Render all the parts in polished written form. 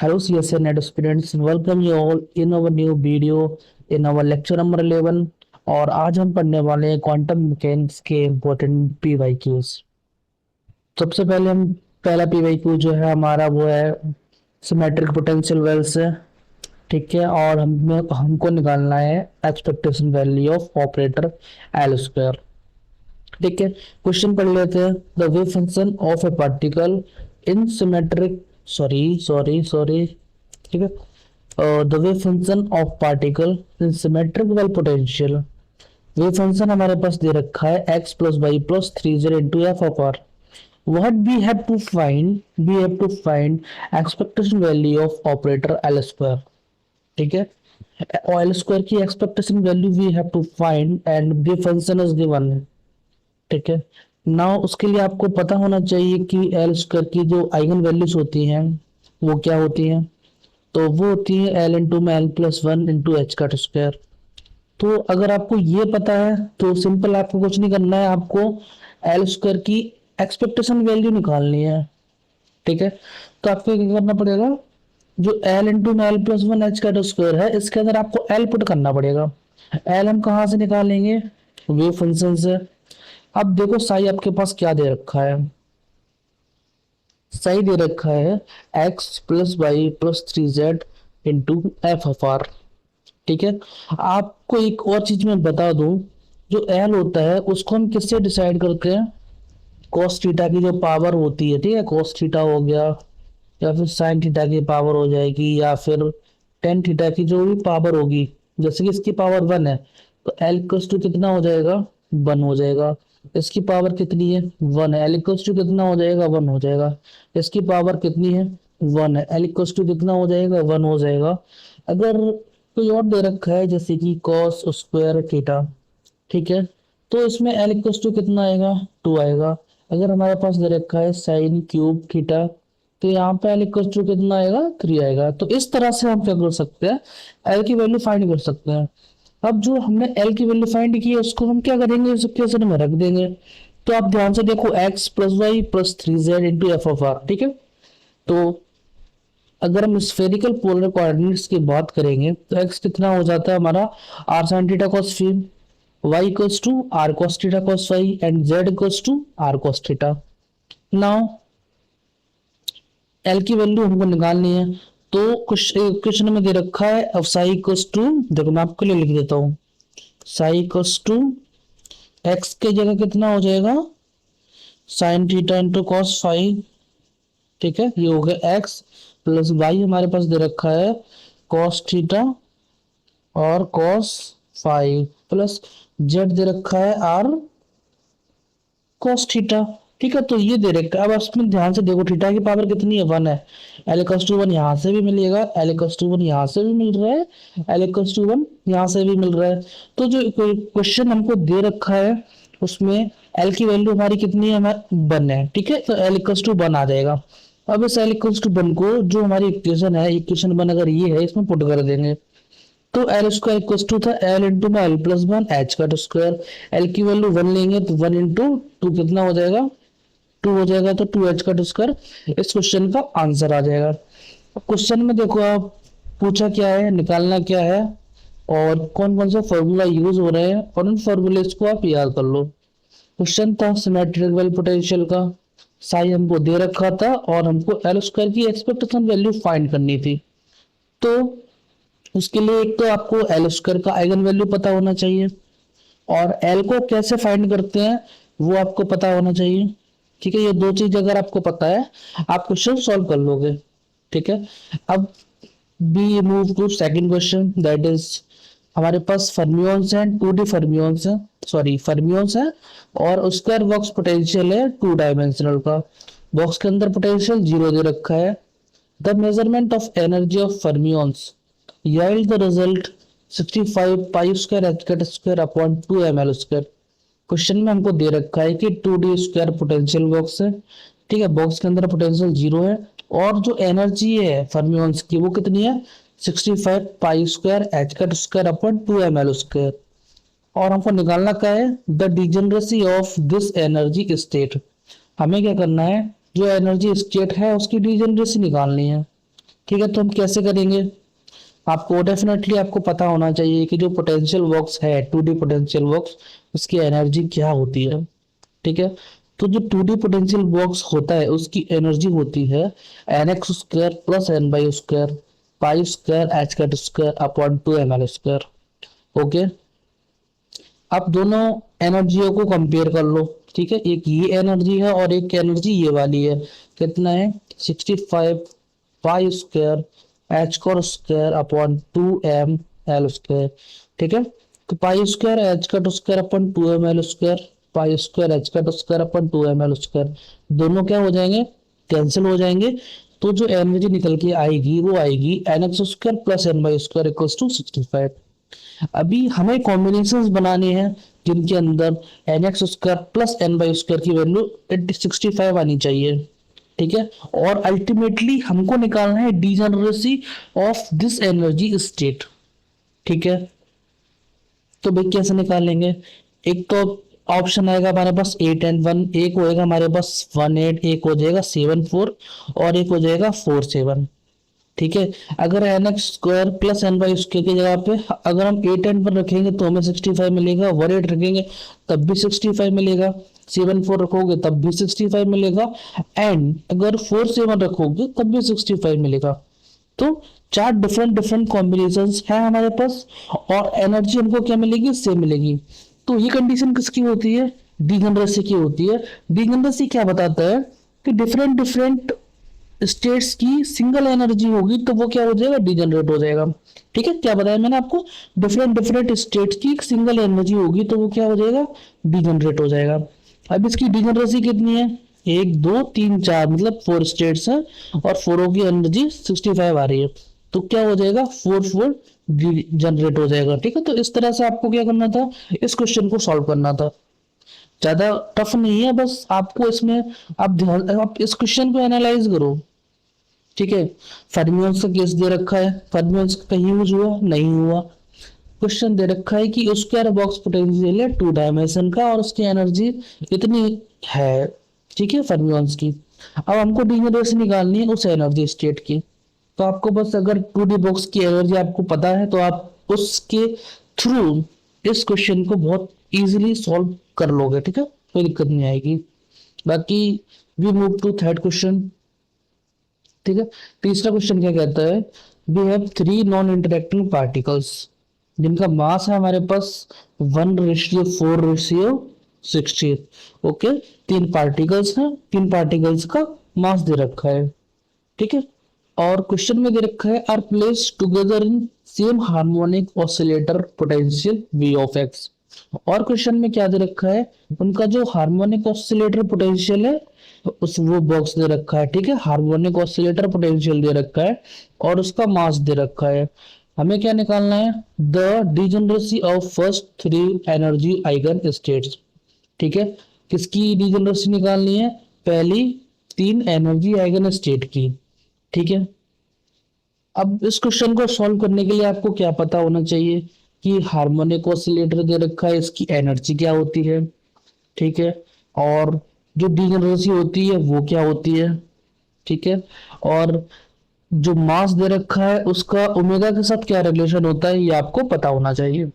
Hello CSNet students, welcome you all in our new video in our lecture number 11। और आज हम पढ़ने वाले हैं क्वांटम मैकेनिक्स के इम्पोर्टेंट पीवाईक्यूज। सबसे पहले हम पहला पीवाईक्यू जो है हमारा वो है सिमेट्रिक पोटेंशियल वेल्स है। ठीक है, और हमको निकालना है expectation value of operator L square. ठीक है, क्वेश्चन पढ़ लेते हैं। The wave function of a particle in symmetric sorry sorry sorry ठीक है, the wave function of particle in symmetric well potential. Wave function हमारे पास दे रखा है x plus Y plus 3z into F of R. What we have to find expectation value of operator L square. ठीक है, L square की expectation value we have to find and wave function is given. ठीक है, now उसके लिए आपको पता होना चाहिए कि एल स्क्वायर की जो आइगन वैल्यूज होती हैं वो क्या होती हैं। तो वो होती है एल इंटू में L plus one into H का स्क्वायर। तो अगर आपको ये पता है तो सिंपल, आपको कुछ नहीं करना है, आपको एल स्क्वायर की एक्सपेक्टेशन वैल्यू निकालनी है। ठीक है, तो आपको क्या करना पड़ेगा, जो एल इंटू में एल प्लस वन एच का स्क्वायर है इसके अंदर आपको एल पुट करना पड़ेगा। एल हम कहाँ से निकालेंगे, वेव फंक्शन से। अब देखो साई आपके पास क्या दे रखा है, सही दे रखा है X plus Y plus 3z into F of R. ठीक है, आपको एक और चीज मैं बता दूं, जो एल होता है उसको हम किससे डिसाइड करते हैं, कॉस थीटा की जो पावर होती है। ठीक है, कॉस थीटा हो गया या फिर साइन थीटा की पावर हो जाएगी या फिर टेन थीटा की जो भी पावर होगी। जैसे कि इसकी पावर वन है तो एल इक्वल्स टू कितना हो जाएगा, वन हो जाएगा। इसकी पावर कितनी है, वन है, एल इक्वल्स टू कितना हो जाएगा, वन हो जाएगा। इसकी पावर कितनी है, वन है, एल इक्वल्स टू कितना हो जाएगा, वन हो जाएगा। अगर कोई और दे रखा है जैसे कि कॉस स्क्वायर थीटा, ठीक है, तो इसमें एल इक्वल्स टू कितना आएगा, टू आएगा। अगर हमारे पास दे रखा है साइन क्यूब थीटा, तो यहाँ पे एल इक्वल्स टू कितना आएगा, थ्री आएगा। तो इस तरह से हम क्या कर सकते हैं, एल की वैल्यू फाइंड कर सकते हैं। अब जो हमने एल की वैल्यू फाइंड की है उसको हम क्या करेंगे, इस इक्वेशन में रख देंगे। तो आप ध्यान से देखो, X plus Y plus 3z into F of R. ठीक है, तो अगर हम स्फेरिकल पोलर कोऑर्डिनेट्स की बात करेंगे तो एक्स कितना हो जाता है हमारा, R sine theta cos phi, Y equals to R cos theta cos Y and Z equals to R cos theta. Now L की वैल्यू हमको निकालनी है। तो कुछ क्वेश्चन में दे रखा है अब साई इक्वल्स टू, देखो मैं आपके लिए लिख देता हूँ, साई इक्वल्स टू एक्स के जगह कितना हो जाएगा, sine theta into cos five. ठीक है, ये हो गया एक्स प्लस वाई हमारे पास दे रखा है कॉस थीटा और कॉस फाइव प्लस जेड दे रखा है आर कॉस थीटा। ठीक है, तो ये दे रखा है। अब इसमें ध्यान से देखो, थीटा की पावर कितनी है, वन है। एल इक्वल्स टू वन यहाँ से भी मिलेगा, एल इक्वल्स टू वन यहाँ से भी मिल रहा है, एल इक्वल्स टू वन यहाँ से भी मिल रहा है। तो जो क्वेश्चन हमको दे रखा है उसमें एल की वैल्यू हमारी कितनी है, हमारी वन है। ठीक है, तो एल इक्वल्स टू वन आ जाएगा। अब इस एल इक्वल्स टू वन को, जो हमारी इक्वेशन है, इक्वेशन वन अगर ये है, इसमें पुट कर देंगे। तो एल स्क्वायर इक्वल्स टू था एल इंटू में एल प्लस वन एच का स्क्वायर। एल की वैल्यू वन लेंगे तो वन इंटू टू कितना हो जाएगा, टू हो जाएगा, तो टू एच का स्क्वायर इस क्वेश्चन का आंसर आ जाएगा। अब क्वेश्चन में देखो आप, पूछा क्या है, निकालना क्या है और कौन कौन सा फॉर्मूला यूज हो रहे हैं, और उन फॉर्मूलेस को आप याद कर लो। क्वेश्चन था सिमेट्रिक वेल पोटेंशियल का, साई हमको दे रखा था और हमको एल स्क्वायर की एक्सपेक्टेशन वैल्यू फाइंड करनी थी। तो उसके लिए एक तो आपको एल स्क्वायर का आइगन वैल्यू पता होना चाहिए, और एल को कैसे फाइंड करते हैं वो आपको पता होना चाहिए। ठीक है, ये दो चीज अगर आपको पता है आप क्वेश्चन सॉल्व कर लोगे। ठीक है, अब we move to second question, that is हमारे पास फर्मियोन्स हैं, टू डी फर्मियोन्स हैं, सॉरी फर्मियोन्स है, और स्क्वायर बॉक्स पोटेंशियल है टू डायमेंशनल का। बॉक्स के अंदर पोटेंशियल जीरो दे रखा है। The measurement of energy of fermions yield the result 65 pi square h cat square upon 2 ml square। Question में हमको दे रखा है कि 2d स्क्वायर पोटेंशियल बॉक्स है। ठीक है, बॉक्स के अंदर पोटेंशियल जीरो है और जो एनर्जी है फर्मियोन्स की वो कितनी है, 65 pi square H cut square upon 2 ml square. और हमको निकालना क्या है, the degeneracy of this energy state. हमें क्या करना है, जो एनर्जी स्टेट है उसकी डिजेनरेसी निकालनी है। ठीक है, तो हम कैसे करेंगे, आपको डेफिनेटली आपको पता होना चाहिए कि जो पोटेंशियल बॉक्स है 2D पोटेंशियल बॉक्स, उसकी एनर्जी क्या होती है। ठीक है, तो जो 2D पोटेंशियल बॉक्स होता है उसकी एनर्जी होती है nx square plus n Y square pi square H cut square upon 2 ml square. Okay, आप दोनों एनर्जियों को कंपेयर कर लो। ठीक है, एक ये एनर्जी है और एक एनर्जी ये वाली है। कितना है, 65 pi square H cut square upon 2 ml square. ठीक है, तो pi square H cut square upon 2 ml square, pi square H cut square upon 2 ml square, दोनों क्या हो जाएंगे, कैंसिल हो जाएंगे। तो जो एनर्जी निकल के आएगी वो आएगी nx square plus n Y square equals to 65। अभी हमें कॉम्बिनेशंस बनाने हैं जिनके अंदर N X square plus N Y square की वैल्यू 65 आनी चाहिए। ठीक है, और अल्टीमेटली हमको निकालना है degeneracy of this energy state. ठीक है, तो भाई कैसे निकालेंगे, एक तो ऑप्शन आएगा हमारे पास 8 and 1, एक होएगा हमारे पास 1 8, एक हो जाएगा 7 4 और एक हो जाएगा 4 7। ठीक है, अगर N X square plus N Y square की जगह पे अगर हम 8 and 1 रखेंगे तो हमें 65 मिलेगा, 1 8 रखेंगे तब भी 65 मिलेगा, 7 4 रखोगे तब भी 65 मिलेगा, एंड अगर 4 7 रखोगे तब भी 65 मिलेगा। तो चार डिफरेंट डिफरेंट कॉम्बिनेशंस हैं हमारे पास और एनर्जी हमको क्या मिलेगी, सेम मिलेगी। तो ये कंडीशन किसकी होती है, डीजनरेसी की होती है। डीजनरेसी क्या बताता है कि डिफरेंट डिफरेंट स्टेट्स की सिंगल एनर्जी होगी तो वो क्या हो जाएगा, डीजनरेट हो जाएगा। ठीक है, क्या बताया मैंने आपको, डिफरेंट डिफरेंट स्टेट्स की सिंगल एनर्जी होगी तो वो क्या हो जाएगा, डीजनरेट हो जाएगा। अब इसकी डीजनरेसी कितनी है, 1 2 3 4 मतलब 4 स्टेट्स हैं और फोरों की एनर्जी 65 आ रही है, तो क्या हो जाएगा, 4 4 जनरेट हो जाएगा। ठीक है, तो इस तरह से आपको क्या करना था, इस क्वेश्चन को सॉल्व करना था। ज्यादा टफ नहीं है, बस आपको इसमें आप ध्यान, आप इस क्वेश्चन को एनालाइज करो। ठीक है, फर्मियोन्स का केस दे रखा है, फर्मियोन्स का कहीं यूज हुआ नहीं हुआ। क्वेश्चन दे रखा है कि स्क्वायर बॉक्स पोटेंशियल है 2 डायमेंशन का और उसकी एनर्जी इतनी है। ठीक है, फर्मियोन्स की। अब हमको डीजनरेसी निकालनी है उस एनर्जी स्टेट की। तो आपको बस अगर 2D बॉक्स की एनर्जी आपको पता है तो आप उसके थ्रू इस क्वेश्चन को बहुत इजीली सॉल्व कर लोगे। ठीक है, कोई दिक्कत नहीं आएगी। बाकी we move to third question. ठीक है, तीसरा क्वेश्चन क्या कहता है, we have 3 non interacting particles जिनका मास है हमारे पास 1:4:16। ओके, 3 पार्टिकल्स हैं, 3 पार्टिकल्स का मास दे रखा है। ठीक है, और क्वेश्चन में दे रखा है are place together in same harmonic oscillator potential v of x। और क्वेश्चन में क्या दे रखा है, उनका जो हार्मोनिक ऑसिलेटर पोटेंशियल है उस वो बॉक्स दे रखा है। ठीक है, हार्मोनिक ऑसिलेटर पोटेंशियल दे रखा है और उसका मास दे रखा है। हमें क्या निकालना है, the degeneracy of first 3 energy eigen states. ठीक है, किसकी डिजनरेसी निकालनी है, पहली 3 एनर्जी आइगन स्टेट की। ठीक है, अब इस क्वेश्चन को सॉल्व करने के लिए आपको क्या पता होना चाहिए कि हार्मोनिक ऑसिलेटर दे रखा है, इसकी एनर्जी क्या होती है। ठीक है, और जो डीजनरेसी होती है वो क्या होती है। ठीक है, और जो मास दे रखा है उसका ओमेगा के साथ क्या रिलेशन होता है ये आपको पता होना चाहिए।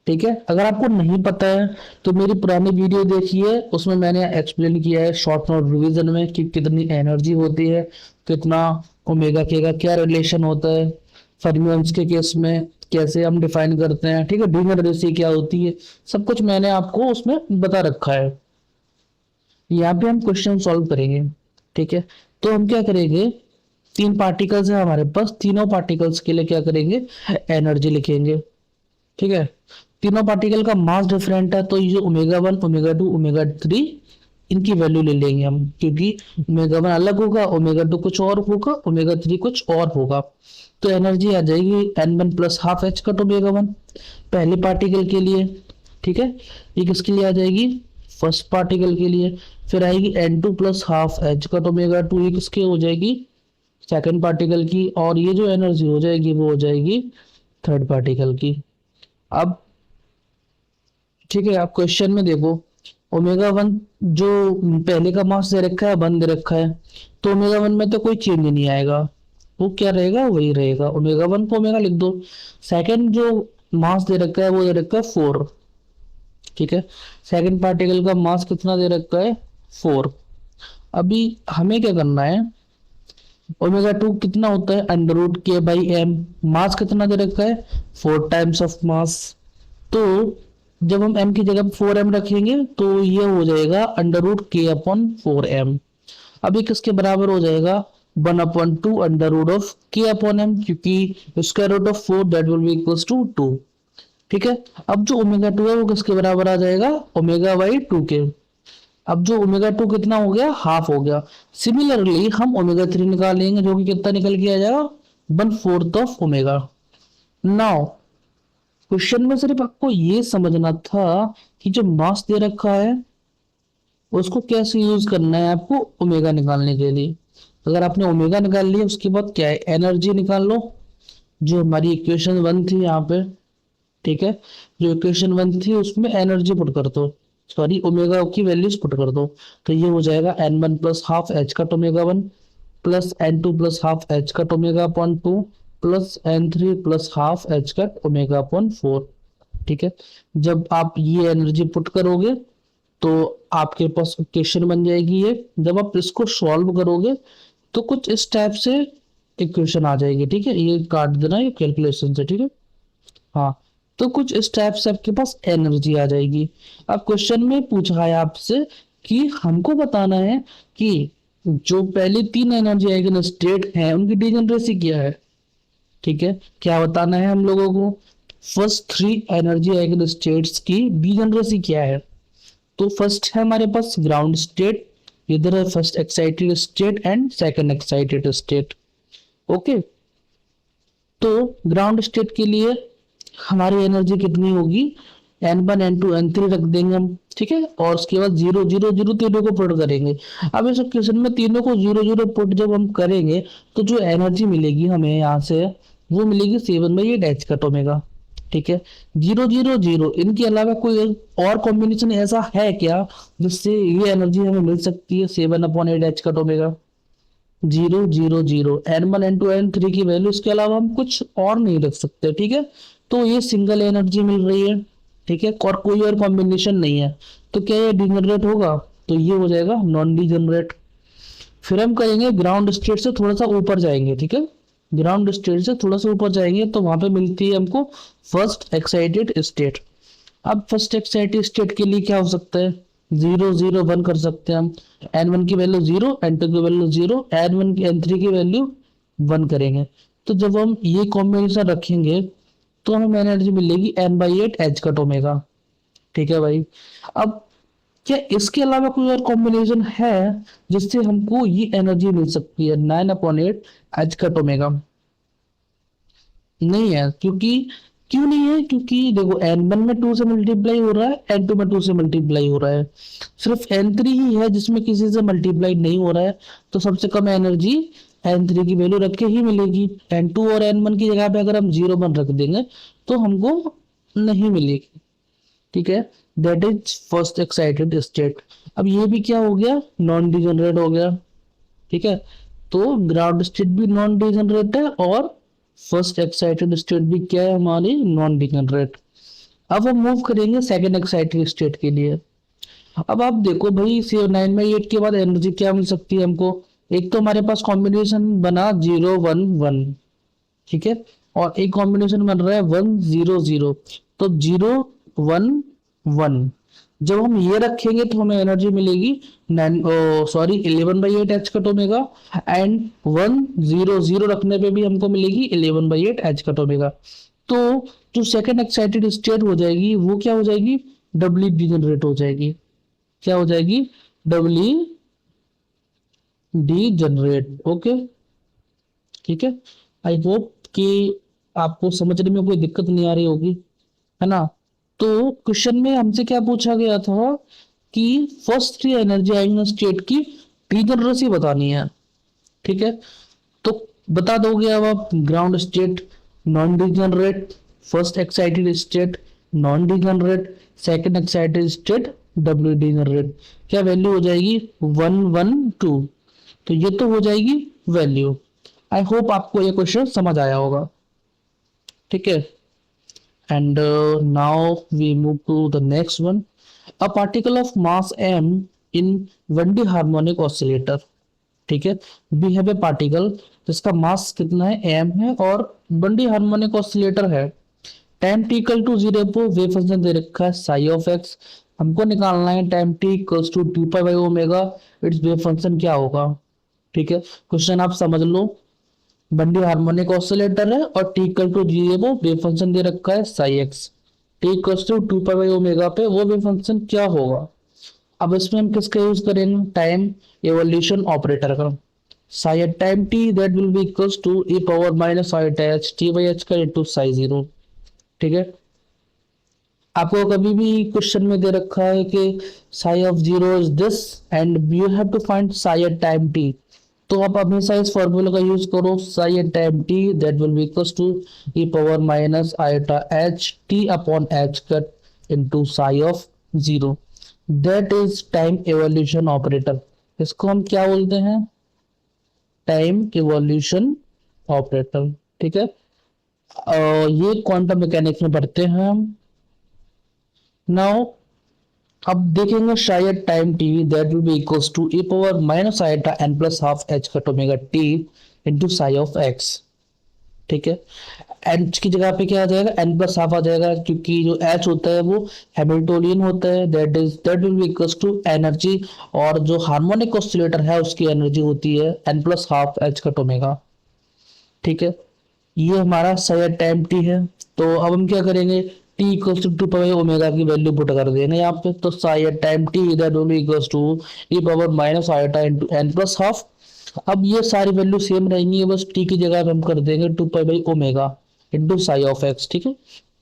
ठीक है, अगर आपको नहीं पता है तो मेरी पुरानी वीडियो देखिए, उसमें मैंने एक्सप्लेन किया है शॉर्ट नोट रिवीजन में कि कितनी एनर्जी होती है, कितना ओमेगा के का क्या रिलेशन होता है, फर्मियंस के केस में कैसे हम डिफाइन करते हैं। ठीक है, डीजनरेसी क्या होती है, सब कुछ मैंने आपको उसमें बता रखा है। यहाँ पे हम क्वेश्चन सॉल्व करेंगे। ठीक है, तो हम क्या करेंगे, 3 पार्टिकल्स है हमारे पास, तीनों पार्टिकल्स के लिए क्या करेंगे, एनर्जी लिखेंगे। ठीक है, तीनों पार्टिकल का मास डिफरेंट है तो ये ओमेगा 1 ओमेगा 2 ओमेगा 3 इनकी वैल्यू ले लेंगे हम, क्योंकि ओमेगा 1 अलग होगा, ओमेगा 2 कुछ और होगा, ओमेगा 3 कुछ और होगा। तो एनर्जी आ जाएगी n1 plus half H cut omega 1 पहले पार्टिकल के लिए। ठीक है, ये किसके लिए आ जाएगी, फर्स्ट पार्टिकल के लिए। फिर आएगी n2 plus half H cut omega 2, ये किसके हो जाएगी, सेकंड पार्टिकल की। और ये जो एनर्जी हो जाएगी वो हो जाएगी थर्ड पार्टिकल की। अब ठीक है, आप क्वेश्चन में देखो, ओमेगा 1 जो पहले का मास दे रखा है 1 दे रखा है, तो ओमेगा 1 में तो कोई चेंज नहीं आएगा। वो क्या रहेगा, वही रहेगा, ओमेगा 1 को ओमेगा लिख दो। सेकंड जो मास दे रखा है वो दे रखा है 4। ठीक है, सेकंड पार्टिकल का मास कितना दे रखा है, 4। अभी हमें क्या करना है, ओमेगा 2 कितना होता है, अंडर रूट के बाई एम। मास कितना दे रखा है, 4 टाइम्स ऑफ मास। तो जब हम m की जगह 4m रखेंगे तो ये हो जाएगा अंडर रूट के अपॉन 4m। अब ये किसके बराबर हो जाएगा, 1/2 under root of K upon M, क्योंकि square root of 4 that will be equals to 2। ठीक है, अब जो ओमेगा 2 है वो किसके बराबर आ जाएगा, ओमेगा बाई 2 के। अब जो ओमेगा 2 कितना हो गया, हाफ हो गया। सिमिलरली हम ओमेगा 3 निकालेंगे, जो कि कितना निकल के आ जाएगा, 1/4 ऑफ ओमेगा। नाउ क्वेश्चन में सिर्फ आपको ये समझना था कि जो मास दे रखा है उसको कैसे यूज करना है आपको ओमेगा निकालने के लिए। अगर आपने ओमेगा निकाल लिया उसके बाद क्या है, एनर्जी निकाल लो, जो हमारी इक्वेशन 1 थी यहाँ पे। ठीक है, जो इक्वेशन 1 थी उसमें एनर्जी पुट कर दो, सॉरी ओमेगा की वैल्यूज पुट कर दो। तो ये हो जाएगा n1 plus half H cut omega 1 plus n2 plus half H cut omega upon 2 plus n3 plus half H cut omega upon 4। ठीक है, जब आप ये एनर्जी पुट करोगे तो आपके पास इक्वेशन बन जाएगी ये। जब आप इसको सॉल्व करोगे तो कुछ इस टाइप से इक्वेशन आ जाएगी। ठीक है, ये काट देना ये कैलकुलेशन से। ठीक है, हाँ, तो कुछ इस टाइप से आपके पास एनर्जी आ जाएगी। अब क्वेश्चन में पूछा है आपसे कि हमको बताना है कि जो पहले 3 एनर्जी आइगन स्टेट हैं उनकी डिजनरेसी क्या है। ठीक है, क्या बताना है हम लोगों को, फर्स्ट 3 एनर्जी आइगन स्टेट्स की डिजनरेसी क्या है। तो फर्स्ट है हमारे पास ग्राउंड स्टेट, इधर है first excited state and second excited state. Okay, तो ग्राउंड स्टेट के लिए हमारी एनर्जी कितनी होगी, n1 n2 n3 रख देंगे हम। ठीक है, और उसके बाद 0 0 0 तीनों को पुट करेंगे। अब इस क्वेश्चन में तीनों को 0 0 पुट जब हम करेंगे तो जो एनर्जी मिलेगी हमें यहाँ से वो मिलेगी 7/8 एच कट ओमेगा। ठीक है, 0 0 0 इनके अलावा कोई और कॉम्बिनेशन ऐसा है क्या जिससे ये एनर्जी हमें मिल सकती है 7/8 H cut omega. 0 0 0 n1 n2 n3 की वैल्यू, इसके अलावा हम कुछ और नहीं रख सकते। ठीक है, तो ये सिंगल एनर्जी मिल रही है। ठीक है, और कोई और कॉम्बिनेशन नहीं है। तो क्या ये डिजनरेट होगा, तो ये हो जाएगा नॉन डिजनरेट। फिर हम करेंगे ग्राउंड स्टेट से थोड़ा सा ऊपर जाएंगे। ठीक है, ग्राउंड स्टेट से थोड़ा सा ऊपर जाएंगे तो वहां पे मिलती है हमको फर्स्ट एक्साइटेड स्टेट। अब फर्स्ट एक्साइटेड स्टेट के लिए क्या हो सकता है, 0 0 1 कर सकते हैं हम। n1 की वैल्यू 0, n2 की वैल्यू 0, n1 की n3 की वैल्यू 1 करेंगे। तो जब हम ये कॉम्बिनेशन रखेंगे तो हमें एनर्जी मिलेगी n/8 एच कट ओमेगा। ठीक है भाई, अब क्या इसके अलावा कोई और कॉम्बिनेशन है जिससे हमको ये एनर्जी मिल सकती है 9/8 एच कट ओमेगा। नहीं है, क्योंकि क्यों नहीं है, क्योंकि देखो n1 में 2 से मल्टीप्लाई हो रहा है, n2 में 2 से मल्टीप्लाई हो रहा है, सिर्फ n3 ही है जिसमें किसी से मल्टीप्लाई नहीं हो रहा है। तो सबसे कम एनर्जी n3 की वैल्यू रख के ही मिलेगी। n2 और n1 की जगह पे अगर हम 0 1 रख देंगे तो हमको नहीं मिलेगी। ठीक है, that is first excited state. अब ये भी क्या हो गया, नॉन डिजनरेट हो गया। ठीक है, तो ग्राउंड स्टेट भी नॉन डिजनरेट है और फर्स्ट एक्साइटेड स्टेट भी क्या है हमारी, नॉन डिजनरेट। अब हम मूव करेंगे सेकंड एक्साइटेड स्टेट के लिए। अब आप देखो भाई, सी 9/8 के बाद एनर्जी क्या मिल सकती है हमको। एक तो हमारे पास कॉम्बिनेशन बना 0 1 1। ठीक है, और एक कॉम्बिनेशन बन रहा है 1 0 0। तो 0 1 1 जब हम ये रखेंगे तो हमें एनर्जी मिलेगी 11/8 एच कट ओमेगा। एंड 1 0 0 रखने पे भी हमको मिलेगी 11/8 एच कट ओमेगा। तो जो सेकंड एक्साइटेड स्टेट हो जाएगी वो क्या हो जाएगी, डबली डिजनरेट हो जाएगी। क्या हो जाएगी, डबली डिजनरेट। ओके, ठीक है, आई होप कि आपको समझने में कोई दिक्कत नहीं आ रही होगी, है ना। तो क्वेश्चन में हमसे क्या पूछा गया था कि फर्स्ट 3 एनर्जी आइगन स्टेट की डिजनरेसी बतानी है। ठीक है, तो बता दोगे अब आप, ground state non degenerate, first excited state non degenerate, second excited state W degenerate. क्या वैल्यू हो जाएगी, 1 1 2। तो ये तो हो जाएगी वैल्यू। आई होप आपको ये क्वेश्चन समझ आया होगा। ठीक है, and now we move to the next one. A particle of mass m in 1D harmonic oscillator। ठीक है, वी हैव ए पार्टिकल जिसका मास कितना है, एम है, और 1D हार्मोनिक ऑसिलेटर है। टाइम टी इक्वल टू 0 पे वेव फंक्शन दे रखा है साई ऑफ एक्स। हमको निकालना है time T equals to 2 pi by omega, it's wave function क्या होगा। ठीक है, क्वेश्चन आप समझ लो। बंडी हार्मोनिक ऑसिलेटर है और T equal to 0 wave function दे रखा है psi x. T equals to 2 pi by omega पे वो वेव फंक्शन क्या होगा। अब इसमें हम किसका यूज करेंगे, टाइम एवोल्यूशन ऑपरेटर का। Psi at time T that will be equals to e power minus psi H T by H का इनटू साई जीरो। ठीक है, आपको कभी भी क्वेश्चन में दे रखा है कि psi of zero is this and you have to find psi at time T, तो आप हमेशा इस फॉर्मूले का यूज करो, psi at time T that will be equals to e power minus iota H T upon H cut into psi of zero. That is time evolution operator. इसको हम क्या बोलते हैं, टाइम इवोल्यूशन ऑपरेटर। ठीक है, ये quantum mechanics में पढ़ते हैं हम। नाउ अब देखेंगे शायद time T that will be equals to e power minus iota n plus half h cut omega t into psi of x। ठीक है, h की जगह पे क्या आ जाएगा, n प्लस हाफ आ जाएगा, क्योंकि जो h होता है वो हैमिल्टोनियन होता है, that will be equals to energy, और जो हार्मोनिक ऑसिलेटर है उसकी एनर्जी होती है n plus half h cut omega. ठीक है, ये हमारा सही टाइम टी है। तो अब हम क्या करेंगे, T equals to 2 power omega की वैल्यू पुट कर देंगे यहाँ पे। तो psi time T that will be equals to e power minus iota into n plus half. अब ये सारी वैल्यू सेम रहेंगी, बस टी की जगह पे हम कर देंगे 2 pi by omega into psi of X. ठीक है,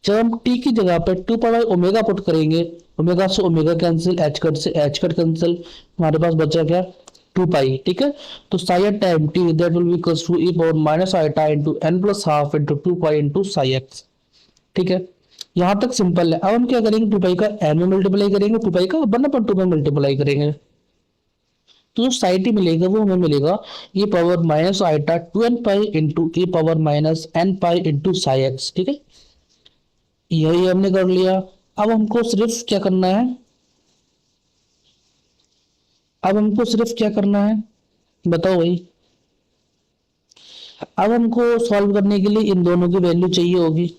जब हम टी की जगह पे 2 पाई बाई ओमेगा पुट करेंगे, ओमेगा से ओमेगा कैंसिल, एच कट से एच कट कैंसिल, हमारे पास बचा क्या, 2 पाई। ठीक है, तो psi time T that will be equals to e power minus iota into n plus half into 2 pi into psi X. ठीक है, यहाँ तक सिंपल है। अब हम क्या करेंगे, 2 पाई का n में मल्टीप्लाई करेंगे, 2 पाई का 1/2 में मल्टीप्लाई करेंगे, तो जो साइड मिलेगा वो हमें मिलेगा e power minus iota 2n pi into e power minus n pi into psi X. ठीक है, यही हमने कर लिया। अब हमको सिर्फ क्या करना है, अब हमको सिर्फ क्या करना है बताओ भाई। अब हमको सॉल्व करने के लिए इन दोनों की वैल्यू चाहिए होगी।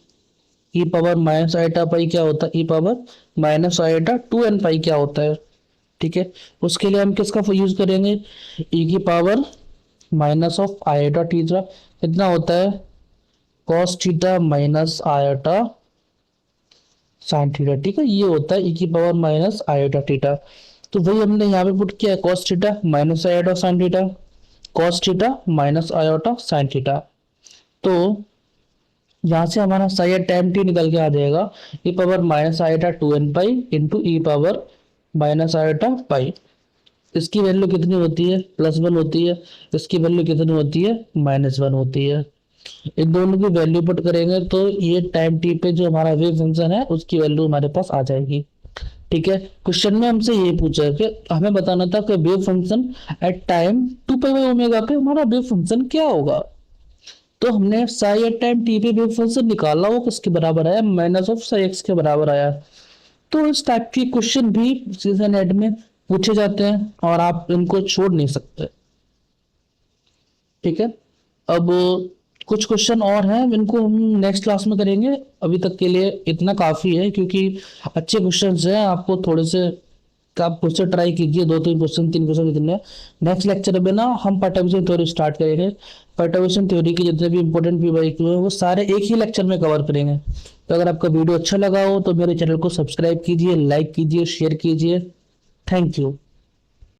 e power minus iota pi क्या होता है, e power minus iota 2n pi क्या होता है। ठीक है, उसके लिए हम किसका यूज करेंगे, e की power minus of iota theta कितना होता है, cos theta minus iota sine theta. ठीक है, ये होता है e की पावर माइनस आयोटा थीटा। तो वही हमने यहाँ पे पुट किया है, cos theta minus iota sine theta, cos theta minus iota sine theta. तो यहाँ से हमारा साई टाइम टी निकल के आ जाएगा e power minus iota 2n pi into e power minus iota पाई। इसकी वैल्यू कितनी होती है, +1 होती है। इसकी वैल्यू कितनी होती है, -1 होती है। इन दोनों की वैल्यू पुट करेंगे तो ये टाइम टी पे जो हमारा वेव फंक्शन है उसकी वैल्यू हमारे पास आ जाएगी। ठीक है, क्वेश्चन में हमसे ये पूछा है कि हमें बताना था कि wave function at time 2 pi by omega पे हमारा वेव फंक्शन क्या होगा। तो हमने साई एट टाइम टी पे वेव फंक्शन निकाला, वो किसके बराबर आया, माइनस ऑफ साई एक्स के बराबर आया। तो इस टाइप के क्वेश्चन भी सीजन नेट में पूछे जाते हैं और आप इनको छोड़ नहीं सकते। ठीक है, अब कुछ क्वेश्चन और हैं इनको हम नेक्स्ट क्लास में करेंगे, अभी तक के लिए इतना काफी है, क्योंकि अच्छे क्वेश्चन हैं। आपको थोड़े से आप खुद से ट्राई कीजिए, 2-3 क्वेश्चन 3 क्वेश्चन इतने। नेक्स्ट लेक्चर में ना हम पर्टर्बेशन थ्योरी स्टार्ट करेंगे। पर्टर्बेशन थ्योरी के जितने भी इंपॉर्टेंट पीवाईक्यू है वो सारे एक ही लेक्चर में कवर करेंगे। तो अगर आपका वीडियो अच्छा लगा हो तो मेरे चैनल को सब्सक्राइब कीजिए, लाइक कीजिए, शेयर कीजिए। Thank you.